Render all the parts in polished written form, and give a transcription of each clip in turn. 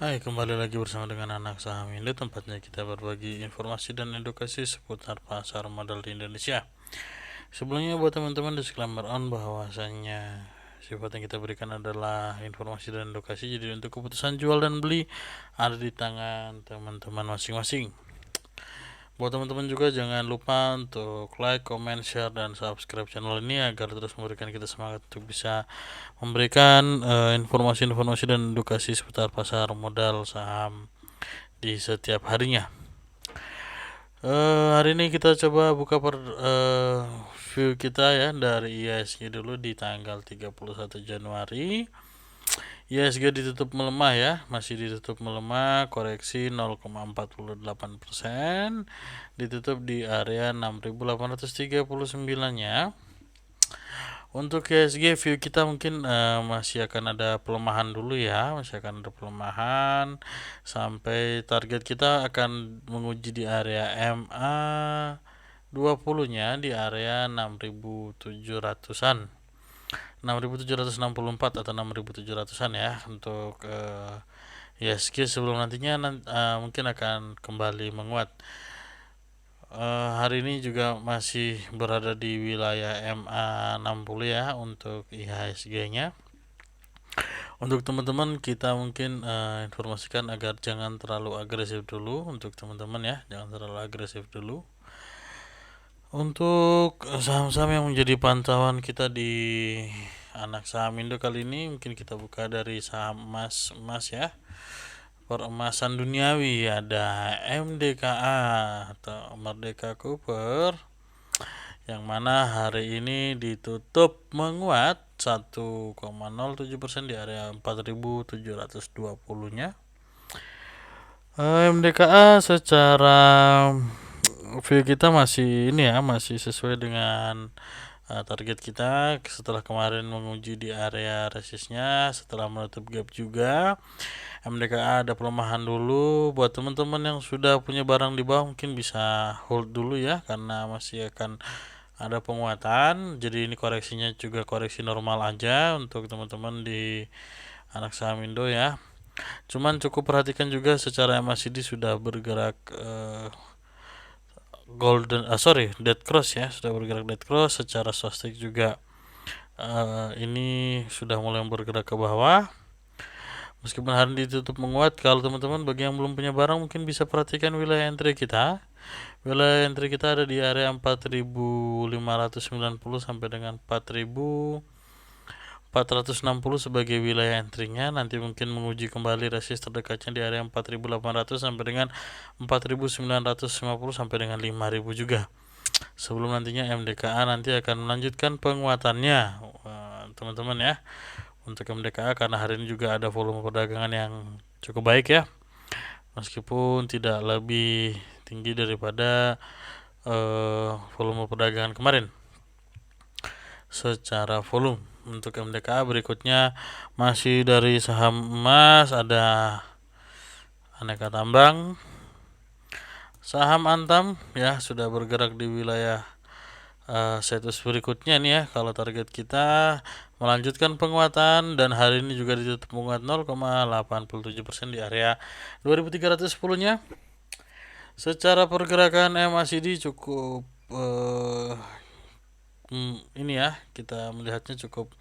Hai, kembali lagi bersama dengan Anak Saham Indo, tempatnya kita berbagi informasi dan edukasi seputar pasar modal di Indonesia. Sebelumnya buat teman-teman disclaimer on bahwasanya sifat yang kita berikan adalah informasi dan edukasi, jadi untuk keputusan jual dan beli ada di tangan teman-teman masing-masing. Buat teman-teman juga jangan lupa untuk like, comment, share, dan subscribe channel ini agar terus memberikan kita semangat untuk bisa memberikan informasi-informasi dan edukasi seputar pasar modal saham di setiap harinya. Hari ini kita coba buka view kita ya dari IHSG dulu di tanggal 31 Januari. IHSG ditutup melemah ya, masih ditutup melemah, koreksi 0,48%, ditutup di area 6.839 ya. Untuk IHSG view kita mungkin masih akan ada pelemahan dulu ya, masih akan ada pelemahan sampai target kita akan menguji di area MA 20-nya di area 6.700-an. 6.764 atau 6.700-an ya untuk IHSG sebelum nantinya mungkin akan kembali menguat. Hari ini juga masih berada di wilayah MA 60 ya untuk IHSG-nya. Untuk teman-teman kita mungkin informasikan agar jangan terlalu agresif dulu untuk teman-teman ya, jangan terlalu agresif dulu. Untuk saham-saham yang menjadi pantauan kita di Anak Saham Indo kali ini mungkin kita buka dari saham emas ya. Peremasan duniawi ada MDKA atau Merdeka Cooper yang mana hari ini ditutup menguat 1,07% di area 4.720-nya. MDKA secara view kita masih ini ya, masih sesuai dengan target kita setelah kemarin menguji di area resistnya, setelah menutup gap juga. MDKA ada pelemahan dulu. Buat teman-teman yang sudah punya barang di bawah mungkin bisa hold dulu ya, karena masih akan ada penguatan. Jadi ini koreksinya juga koreksi normal aja untuk teman-teman di Anak Saham Indo ya. Cuman cukup perhatikan juga secara MACD sudah bergerak dead cross ya, sudah bergerak dead cross. Secara swastik juga ini sudah mulai bergerak ke bawah. Meskipun hari ini ditutup menguat, kalau teman-teman bagi yang belum punya barang mungkin bisa perhatikan wilayah entry kita. Wilayah entry kita ada di area 4.590 sampai dengan 4.460 sebagai wilayah entry-nya. Nanti mungkin menguji kembali resist terdekatnya di area 4.800 sampai dengan 4.950 sampai dengan 5.000 juga. Sebelum nantinya MDKA nanti akan melanjutkan penguatannya, teman-teman ya. Untuk MDKA karena hari ini juga ada volume perdagangan yang cukup baik ya, meskipun tidak lebih tinggi daripada volume perdagangan kemarin secara volume. Untuk MDKA berikutnya masih dari saham emas ada Aneka Tambang, saham Antam ya sudah bergerak di wilayah status berikutnya nih ya. Kalau target kita melanjutkan penguatan dan hari ini juga ditutup menguat 0,87% di area 2310-nya. Secara pergerakan MACD cukup ini ya, kita melihatnya cukup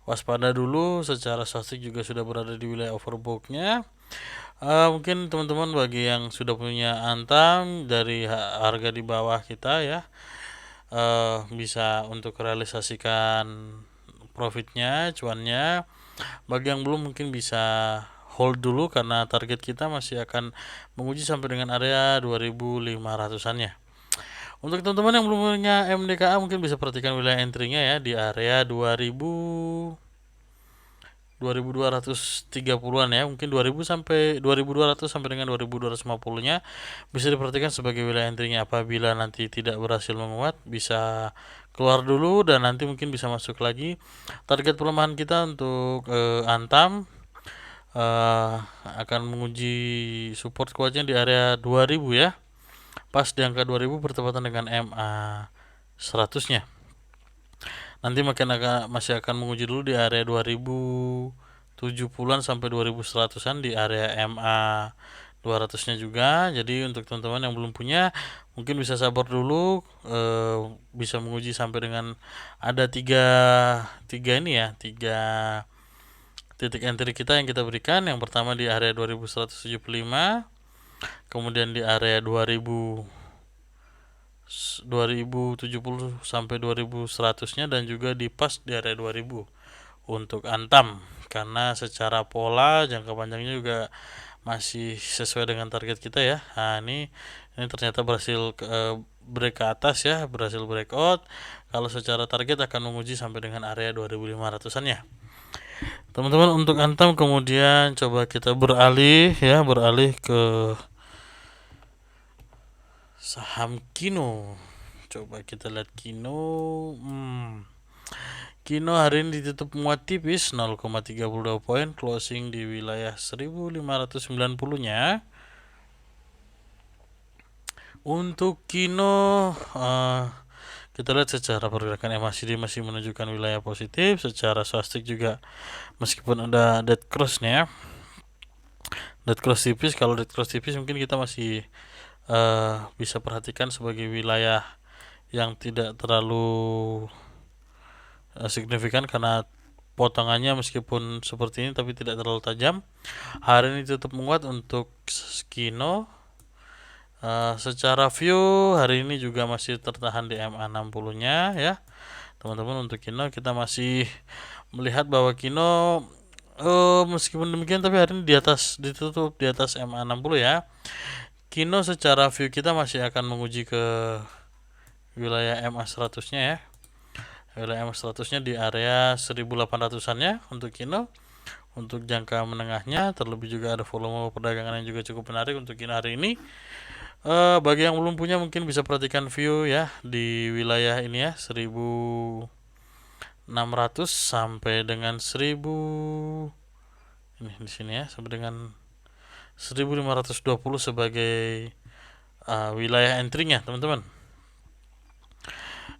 waspada dulu. Secara statistik juga sudah berada di wilayah overbought-nya. Mungkin teman-teman bagi yang sudah punya Antam dari harga di bawah kita ya, bisa untuk realisasikan profitnya, cuannya. Bagi yang belum mungkin bisa hold dulu karena target kita masih akan menguji sampai dengan area 2500-an ya. Untuk teman-teman yang belum punya MDKA mungkin bisa perhatikan wilayah entry-nya ya di area 2230-an ya, mungkin 2000 sampai 2200 sampai dengan 2250-nya bisa diperhatikan sebagai wilayah entry-nya. Apabila nanti tidak berhasil menguat bisa keluar dulu dan nanti mungkin bisa masuk lagi. Target pelemahan kita untuk Antam akan menguji support kuatnya di area 2000 ya, pas di angka 2000 bertepatan dengan MA 100-nya. Nanti masih akan menguji dulu di area 2000 2070-an sampai 2100-an di area MA 200-nya juga. Jadi untuk teman-teman yang belum punya mungkin bisa sabar dulu, bisa menguji sampai dengan ada tiga ini ya, tiga titik entry kita yang kita berikan. Yang pertama di area 2175, kemudian di area 2070 sampai 2100-nya, dan juga di pas di area 2000 untuk Antam, karena secara pola jangka panjangnya juga masih sesuai dengan target kita ya. Nah, ini ternyata berhasil break ke atas ya, berhasil breakout. Kalau secara target akan menguji sampai dengan area 2500-an ya. Teman-teman, untuk Antam kemudian coba kita beralih ke saham Kino. Coba kita lihat Kino. Kino hari ini ditutup menguat tipis 0,32 poin, closing di wilayah 1590-nya. Untuk Kino, kita lihat secara pergerakan MACD masih menunjukkan wilayah positif. Secara swastik juga meskipun ada dead cross-nya, dead cross tipis. Kalau dead cross tipis mungkin kita masih bisa perhatikan sebagai wilayah yang tidak terlalu signifikan, karena potongannya meskipun seperti ini tapi tidak terlalu tajam. Hari ini tetap menguat untuk Kino. Secara view hari ini juga masih tertahan di MA 60-nya ya. Teman-teman, untuk Kino kita masih melihat bahwa Kino meskipun demikian tapi hari ini ditutup di atas MA 60 ya. Kino secara view kita masih akan menguji ke wilayah MA 100-nya ya. Wilayah MA 100-nya di area 1800-an-nya untuk Kino. Untuk jangka menengahnya, terlebih juga ada volume perdagangan yang juga cukup menarik untuk Kino hari ini. Bagi yang belum punya mungkin bisa perhatikan view ya di wilayah ini ya, 1600 sampai dengan 1000 ini di sini ya, sampai dengan 1520 sebagai wilayah entry-nya teman-teman.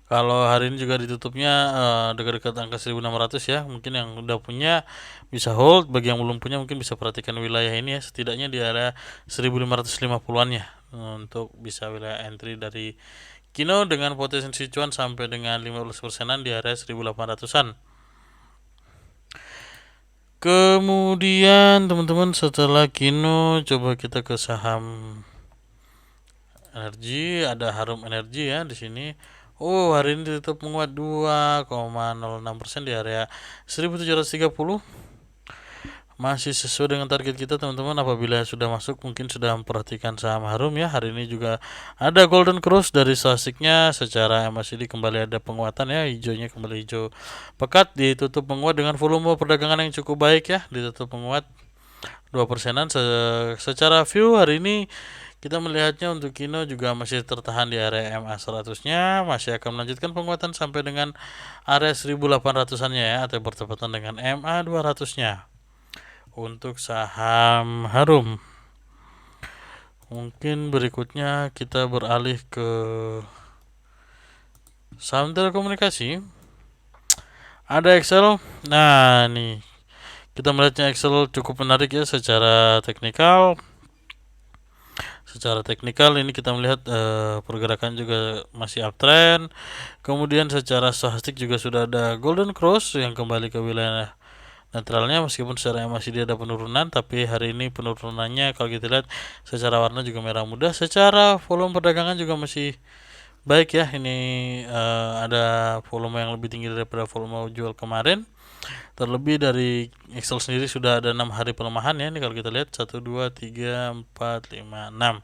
Kalau hari ini juga ditutupnya dekat-dekat angka 1600 ya. Mungkin yang udah punya bisa hold, bagi yang belum punya mungkin bisa perhatikan wilayah ini ya, setidaknya di area 1550-an ya, untuk bisa wilayah entry dari Kino dengan potensi cuan sampai dengan 15%-an di area 1800-an. Kemudian teman-teman, setelah Kino coba kita ke saham energi. Ada Harum Energi ya di sini. Hari ini tutup menguat 2,06% di area 1730. Masih sesuai dengan target kita teman-teman. Apabila sudah masuk mungkin sudah memperhatikan saham Harum ya. Hari ini juga ada golden cross dari swastiknya. Secara MACD kembali ada penguatan ya, hijaunya kembali hijau pekat, ditutup menguat dengan volume perdagangan yang cukup baik ya, ditutup menguat 2%-an. Secara view hari ini kita melihatnya untuk Kino juga masih tertahan di area MA 100-nya, masih akan melanjutkan penguatan sampai dengan area 1800-an-nya ya, atau bertepatan dengan MA 200-nya. Untuk saham Harum, mungkin berikutnya kita beralih ke saham telekomunikasi. Ada Excel. Nah, nih kita melihatnya Excel cukup menarik ya secara teknikal. Secara teknikal ini kita melihat pergerakan juga masih uptrend. Kemudian secara stochastik juga sudah ada golden cross yang kembali ke wilayah netralnya, meskipun secara MACD ada penurunan, tapi hari ini penurunannya kalau kita lihat secara warna juga merah muda. Secara volume perdagangan juga masih baik ya. Ini ada volume yang lebih tinggi daripada volume jual kemarin. Terlebih dari Excel sendiri sudah ada 6 hari pelemahan ya. Ini kalau kita lihat 1, 2, 3, 4, 5, 6.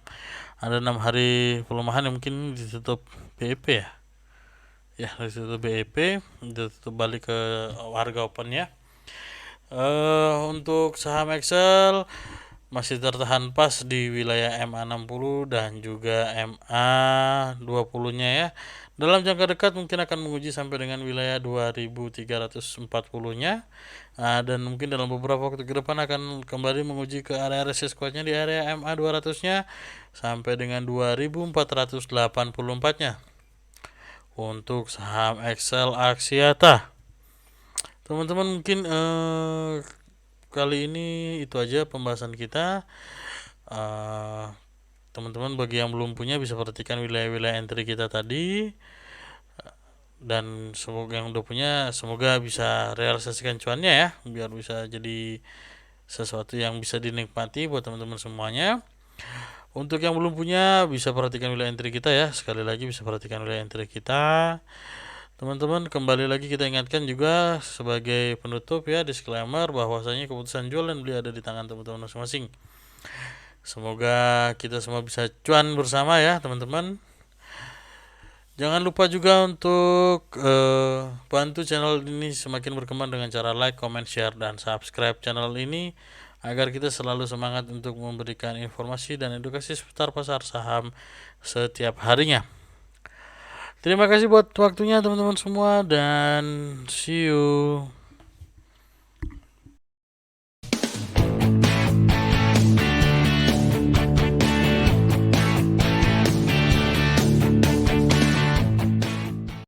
Ada 6 hari pelemahan yang mungkin ditutup BEP ya. Ya, ditutup BEP, ditutup balik ke harga open ya. Untuk saham Excel masih tertahan pas di wilayah MA 60 dan juga MA 20-nya ya. Dalam jangka dekat mungkin akan menguji sampai dengan wilayah 2340-nya. Dan mungkin dalam beberapa waktu ke depan akan kembali menguji ke area resistance kuatnya di area MA 200-nya sampai dengan 2484-nya. Untuk saham Excel Axiata, teman-teman mungkin kali ini itu aja pembahasan kita. Teman-teman bagi yang belum punya bisa perhatikan wilayah-wilayah entry kita tadi, dan semoga yang udah punya semoga bisa realisasikan cuannya ya, biar bisa jadi sesuatu yang bisa dinikmati buat teman-teman semuanya. Untuk yang belum punya bisa perhatikan wilayah entry kita ya, sekali lagi bisa perhatikan wilayah entry kita. Teman-teman, kembali lagi kita ingatkan juga sebagai penutup ya, disclaimer bahwasanya keputusan jual dan beli ada di tangan teman-teman masing-masing. Semoga kita semua bisa cuan bersama ya teman-teman. Jangan lupa juga untuk bantu channel ini semakin berkembang dengan cara like, comment, share, dan subscribe channel ini agar kita selalu semangat untuk memberikan informasi dan edukasi seputar pasar saham setiap harinya. Terima kasih buat waktunya teman-teman semua, dan see you.